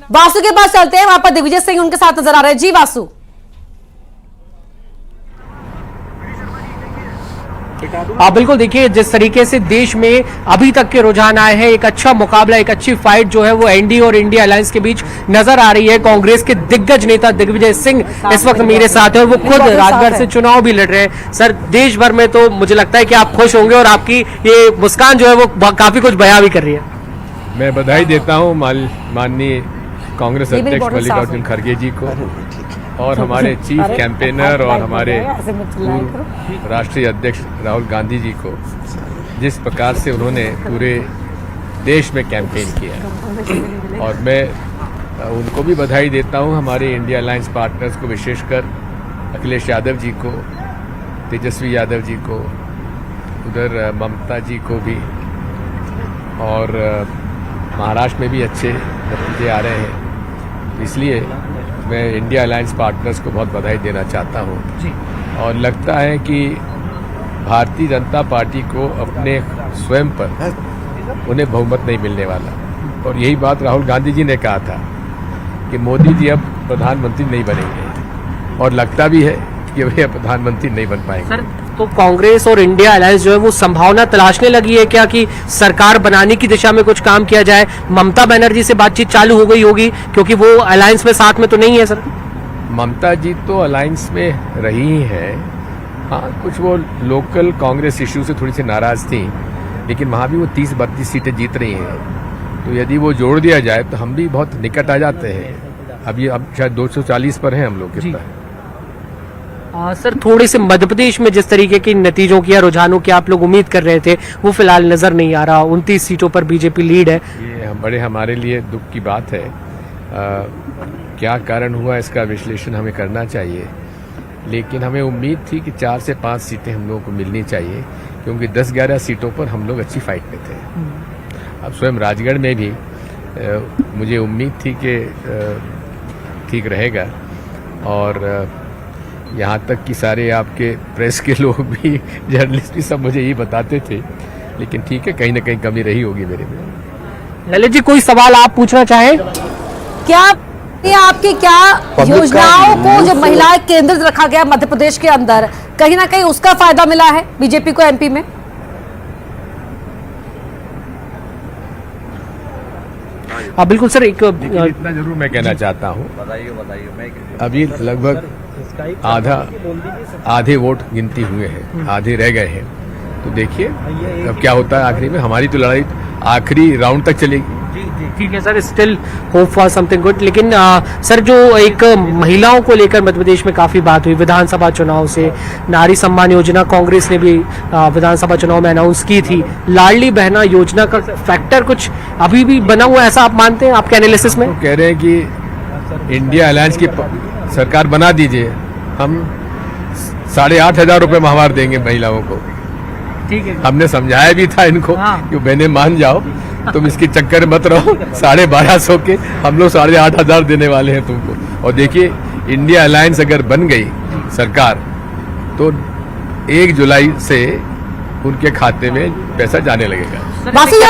वासु के पास चलते हैं, वहां पर दिग्विजय सिंह उनके साथ नजर आ रहे हैं। जी वासु। बिल्कुल, देखिए जिस तरीके से देश में अभी तक के रुझान आए हैं, एक अच्छा मुकाबला, एक अच्छी फाइट जो है वो एनडीए और इंडिया अलायंस के बीच नजर आ रही है। कांग्रेस के दिग्गज नेता दिग्विजय सिंह इस वक्त मेरे साथ है और वो खुद राजगढ़ से चुनाव भी लड़ रहे हैं। सर, देश भर में तो मुझे लगता है कि आप खुश होंगे और आपकी ये मुस्कान जो है वो काफी कुछ बयां भी कर रही है। मैं बधाई देता हूँ माननीय कांग्रेस अध्यक्ष मल्लिकार्जुन खड़गे जी को और हमारे चीफ कैंपेनर और हमारे पूर्व राष्ट्रीय अध्यक्ष राहुल गांधी जी को, जिस प्रकार से उन्होंने पूरे देश में कैंपेन किया है। और मैं उनको भी बधाई देता हूं, हमारे इंडिया अलायंस पार्टनर्स को, विशेषकर अखिलेश यादव जी को, तेजस्वी यादव जी को, उधर ममता जी को भी, और महाराष्ट्र में भी अच्छे नतीजे आ रहे हैं। इसलिए मैं इंडिया अलायंस पार्टनर्स को बहुत बधाई देना चाहता हूं। और लगता है कि भारतीय जनता पार्टी को अपने स्वयं पर उन्हें बहुमत नहीं मिलने वाला, और यही बात राहुल गांधी जी ने कहा था कि मोदी जी अब प्रधानमंत्री नहीं बनेंगे, और लगता भी है कि वे प्रधानमंत्री नहीं बन पाएंगे। सर, तो कांग्रेस और इंडिया अलायंस जो है वो संभावना तलाशने लगी है क्या कि सरकार बनाने की दिशा में कुछ काम किया जाए? ममता बनर्जी से बातचीत चालू हो गई होगी, क्योंकि वो अलायंस में साथ में तो नहीं है। सर, ममता जी तो अलायंस में रही हैं, हाँ, कुछ वो लोकल कांग्रेस इश्यू से थोड़ी सी नाराज थी, लेकिन वहाँ भी वो 30-32 सीटें जीत रही हैं। तो यदि वो जोड़ दिया जाए तो हम भी बहुत निकट आ जाते हैं। अब शायद 240 पर हैं हम लोग। कितना है? सर, थोड़े से मध्य प्रदेश में जिस तरीके के नतीजों की या रुझानों की आप लोग उम्मीद कर रहे थे, वो फिलहाल नजर नहीं आ रहा। 29 सीटों पर बीजेपी लीड है। ये बड़े हमारे लिए दुख की बात है। क्या कारण हुआ इसका विश्लेषण हमें करना चाहिए, लेकिन हमें उम्मीद थी कि 4 से 5 सीटें हम लोगों को मिलनी चाहिए, क्योंकि 10-11 सीटों पर हम लोग अच्छी फाइट में थे। अब स्वयं राजगढ़ में भी मुझे उम्मीद थी कि ठीक रहेगा, और यहाँ तक कि सारे आपके प्रेस के लोग भी, जर्नलिस्ट भी, सब मुझे यही बताते थे। लेकिन ठीक है, कहीं ना कहीं कमी रही होगी मेरे में। ललित जी, कोई सवाल आप पूछना चाहें? क्या ये आपकी क्या योजनाओं को जो महिलाएं केंद्रित रखा गया मध्य प्रदेश के अंदर, कहीं ना कहीं उसका फायदा मिला है बीजेपी को एमपी में? बिल्कुल सर, एक इतना जरूर मैं कहना चाहता हूँ, अभी लगभग आधे वोट गिनती हुए हैं, आधे रह गए हैं। तो देखिए अब क्या होता है आखिरी में। हमारी तो लड़ाई आखिरी राउंड तक चलेगी। ठीक है sir, still hope for something good. लेकिन सर, जो एक महिलाओं को लेकर मध्य प्रदेश में काफी बात हुई विधानसभा चुनाव से, नारी सम्मान योजना कांग्रेस ने भी विधानसभा चुनाव में अनाउंस की थी। लाडली बहना योजना का फैक्टर कुछ अभी भी बना हुआ ऐसा आप मानते हैं आपके एनालिसिस में? तो कह रहे हैं कि इंडिया अलायंस की सरकार बना दीजिए, हम 8,500 रुपये माहवार देंगे महिलाओं को। ठीक है, हमने समझाया भी था इनको कि बहने मान जाओ, तुम इसके चक्कर में मत रहो। 1250 के हम लोग 8,500 देने वाले हैं तुमको। और देखिए, इंडिया अलायंस अगर बन गई सरकार तो 1 जुलाई से उनके खाते में पैसा जाने लगेगा।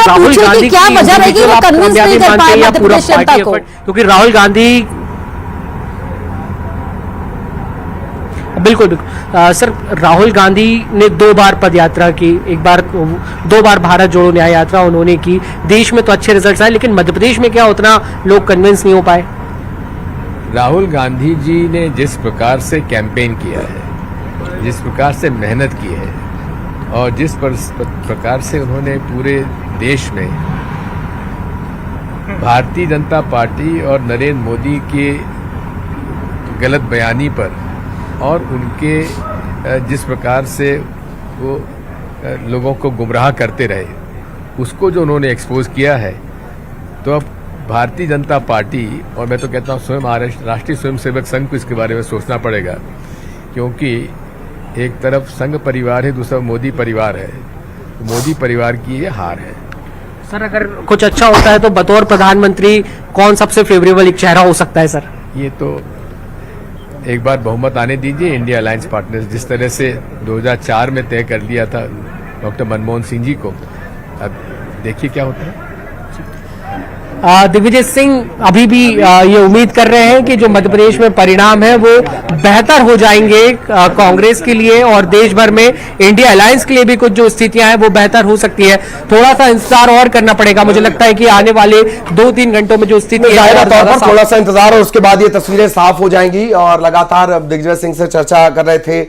राहुल गांधी क्या वजह रहेगी वो कन्विंस नहीं कर पाए मध्य प्रदेश जनता को? क्योंकि राहुल गांधी बिल्कुल सर, राहुल गांधी ने 2 बार पदयात्रा की, 2 बार भारत जोड़ो न्याय यात्रा उन्होंने की। देश में तो अच्छे रिजल्ट्स आए, लेकिन मध्य प्रदेश में क्या उतना लोग कन्विंस नहीं हो पाए? राहुल गांधी जी ने जिस प्रकार से कैंपेन किया है, जिस प्रकार से मेहनत की है, और जिस प्रकार से उन्होंने पूरे देश में भारतीय जनता पार्टी और नरेंद्र मोदी के गलत बयानी पर, और उनके जिस प्रकार से वो लोगों को गुमराह करते रहे, उसको जो उन्होंने एक्सपोज किया है, तो अब भारतीय जनता पार्टी, और मैं तो कहता हूँ स्वयं राष्ट्रीय स्वयंसेवक संघ को इसके बारे में सोचना पड़ेगा, क्योंकि एक तरफ संघ परिवार है, दूसरा मोदी परिवार है। तो मोदी परिवार की ये हार है। सर, अगर कुछ अच्छा होता है तो बतौर प्रधानमंत्री कौन सबसे फेवरेबल एक चेहरा हो सकता है? सर, ये तो एक बार बहुमत आने दीजिए। इंडिया अलायंस पार्टनर्स जिस तरह से 2004 में तय कर लिया था डॉक्टर मनमोहन सिंह जी को, अब देखिए क्या होता है। दिग्विजय सिंह अभी भी ये उम्मीद कर रहे हैं कि जो मध्य प्रदेश में परिणाम है वो बेहतर हो जाएंगे कांग्रेस के लिए और देश भर में इंडिया अलायंस के लिए भी कुछ जो स्थितियां हैं वो बेहतर हो सकती है। थोड़ा सा इंतजार और करना पड़ेगा, मुझे लगता है कि आने वाले 2-3 घंटों में जो स्थिति है जाहिर तौर पर थोड़ा सा इंतजार और उसके बाद ये तस्वीरें साफ हो जाएंगी। और लगातार दिग्विजय सिंह से चर्चा कर रहे थे,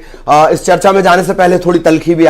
इस चर्चा में जाने से पहले थोड़ी तल्खी भी